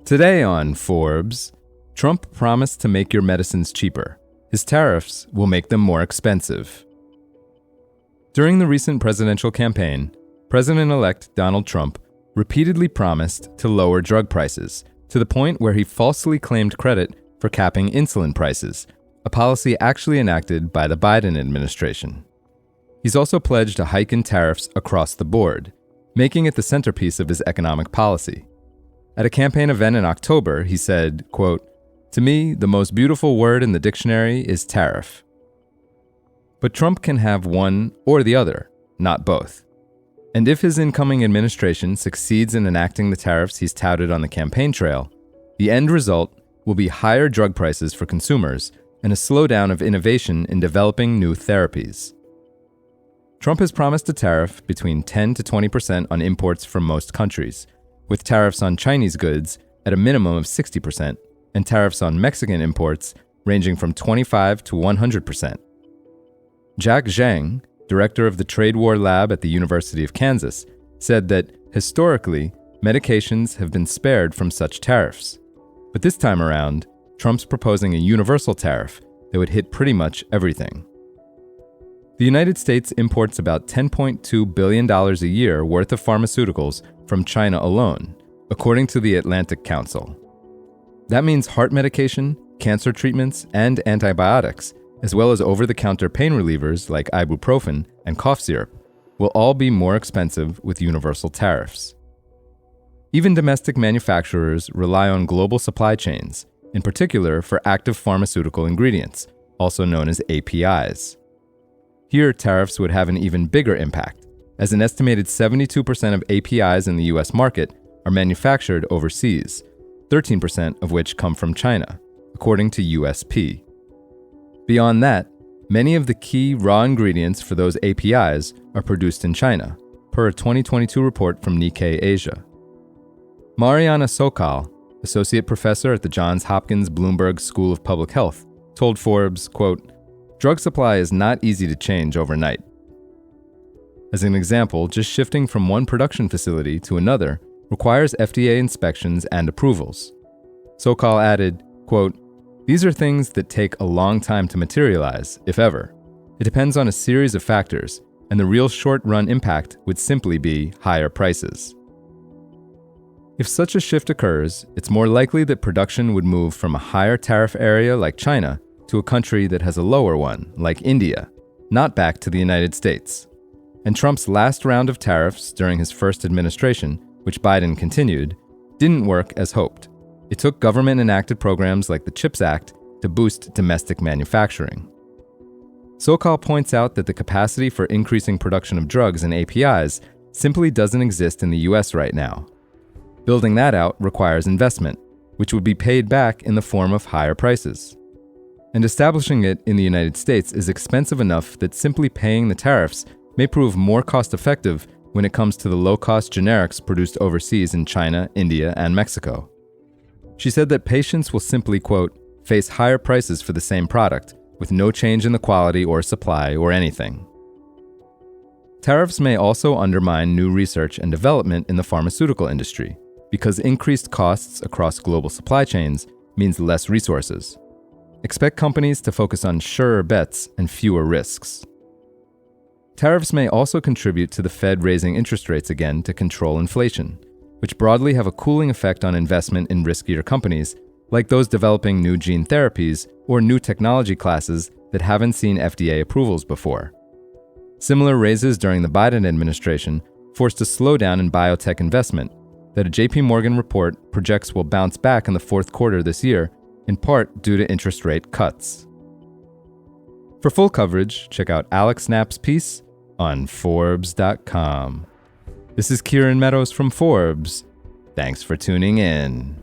Today on Forbes, Trump promised to make your medicines cheaper. His tariffs will make them more expensive. During the recent presidential campaign, President-elect Donald Trump repeatedly promised to lower drug prices, to the point where he falsely claimed credit for capping insulin prices, a policy actually enacted by the Biden administration. He's also pledged a hike in tariffs across the board, making it the centerpiece of his economic policy. At a campaign event in October, he said, quote, "To me, the most beautiful word in the dictionary is tariff." But Trump can have one or the other, not both. And if his incoming administration succeeds in enacting the tariffs he's touted on the campaign trail, the end result will be higher drug prices for consumers and a slowdown of innovation in developing new therapies. Trump has promised a tariff between 10 to 20% on imports from most countries, with tariffs on Chinese goods at a minimum of 60% and tariffs on Mexican imports ranging from 25 to 100%. Jack Zhang, director of the Trade War Lab at the University of Kansas, said that, historically, medications have been spared from such tariffs. But this time around, Trump's proposing a universal tariff that would hit pretty much everything. The United States imports about $10.2 billion a year worth of pharmaceuticals from China alone, according to the Atlantic Council. That means heart medication, cancer treatments, and antibiotics, as well as over-the-counter pain relievers like ibuprofen and cough syrup, will all be more expensive with universal tariffs. Even domestic manufacturers rely on global supply chains, in particular for active pharmaceutical ingredients, also known as APIs. Here, tariffs would have an even bigger impact, as an estimated 72% of APIs in the US market are manufactured overseas, 13% of which come from China, according to USP. Beyond that, many of the key raw ingredients for those APIs are produced in China, per a 2022 report from Nikkei Asia. Mariana Sokal, associate professor at the Johns Hopkins Bloomberg School of Public Health, told Forbes, quote, "Drug supply is not easy to change overnight." As an example, just shifting from one production facility to another requires FDA inspections and approvals. Sokal added, quote, "These are things that take a long time to materialize, if ever. It depends on a series of factors, and the real short-run impact would simply be higher prices." If such a shift occurs, it's more likely that production would move from a higher tariff area like China to a country that has a lower one, like India, not back to the United States. And Trump's last round of tariffs during his first administration, which Biden continued, didn't work as hoped. It took government-enacted programs like the CHIPS Act to boost domestic manufacturing. Sokal points out that the capacity for increasing production of drugs and APIs simply doesn't exist in the US right now. Building that out requires investment, which would be paid back in the form of higher prices. And establishing it in the United States is expensive enough that simply paying the tariffs may prove more cost-effective when it comes to the low-cost generics produced overseas in China, India, and Mexico. She said that patients will simply, quote, "face higher prices for the same product, with no change in the quality or supply or anything." Tariffs may also undermine new research and development in the pharmaceutical industry, because increased costs across global supply chains means less resources. Expect companies to focus on surer bets and fewer risks. Tariffs may also contribute to the Fed raising interest rates again to control inflation, which broadly have a cooling effect on investment in riskier companies, like those developing new gene therapies or new technology classes that haven't seen FDA approvals before. Similar raises during the Biden administration forced a slowdown in biotech investment that a JP Morgan report projects will bounce back in the fourth quarter this year, in part due to interest rate cuts. For full coverage, check out Alex Knapp's piece on Forbes.com. This is Kieran Meadows from Forbes. Thanks for tuning in.